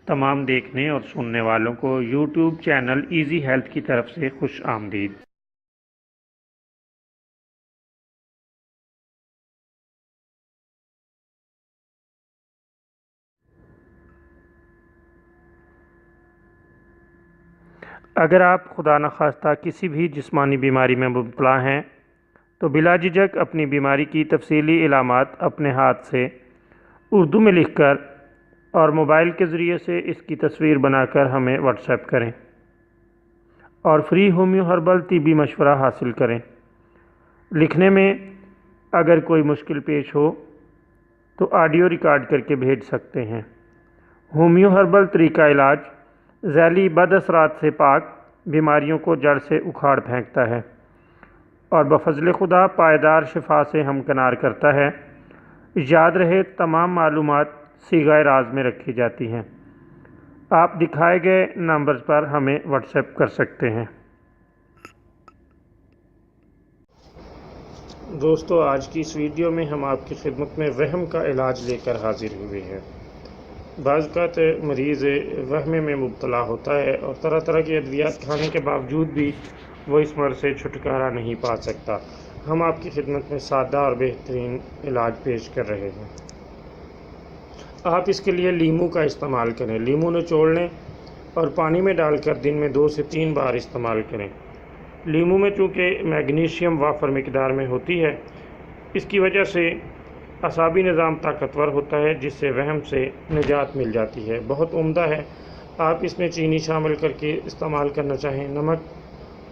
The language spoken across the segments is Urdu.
تمام دیکھنے اور سننے والوں کو یوٹیوب چینل ایزی ہیلتھ کی طرف سے خوش آمدید۔ اگر آپ خدا نخواستہ کسی بھی جسمانی بیماری میں مبتلا ہیں تو بلا جھجک اپنی بیماری کی تفصیلی علامات اپنے ہاتھ سے اردو میں لکھ کر اور موبائل کے ذریعے سے اس کی تصویر بنا کر ہمیں واٹس ایپ کریں اور فری ہومیو ہربل طبی مشورہ حاصل کریں۔ لکھنے میں اگر کوئی مشکل پیش ہو تو آڈیو ریکارڈ کر کے بھیج سکتے ہیں۔ ہومیو ہربل طریقہ علاج ذیلی بد اثرات سے پاک، بیماریوں کو جڑ سے اکھاڑ پھینکتا ہے اور بفضل خدا پائیدار شفا سے ہمکنار کرتا ہے۔ یاد رہے تمام معلومات صیغہ راز میں رکھی جاتی ہیں۔ آپ دکھائے گئے نمبرز پر ہمیں واٹس ایپ کر سکتے ہیں۔ دوستو، آج کی اس ویڈیو میں ہم آپ کی خدمت میں وہم کا علاج لے کر حاضر ہوئے ہیں۔ بعض اوقات مریض وہم میں مبتلا ہوتا ہے اور طرح طرح کی ادویات کھانے کے باوجود بھی وہ اس مرض سے چھٹکارا نہیں پا سکتا۔ ہم آپ کی خدمت میں سادہ اور بہترین علاج پیش کر رہے ہیں۔ آپ اس کے لیے لیمو کا استعمال کریں۔ لیمو نچوڑ لیں اور پانی میں ڈال کر دن میں 2 سے 3 بار استعمال کریں۔ لیمو میں چونکہ میگنیشیم وافر مقدار میں ہوتی ہے، اس کی وجہ سے اعصابی نظام طاقتور ہوتا ہے، جس سے وہم سے نجات مل جاتی ہے۔ بہت عمدہ ہے۔ آپ اس میں چینی شامل کر کے استعمال کرنا چاہیں، نمک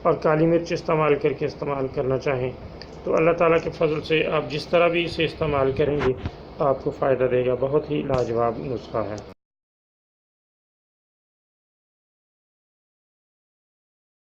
اور کالی مرچ استعمال کر کے استعمال کرنا چاہیں تو اللہ تعالیٰ کے فضل سے آپ جس طرح بھی اسے استعمال کریں گے آپ کو فائدہ دے گا۔ بہت ہی لاجواب نسخہ ہے۔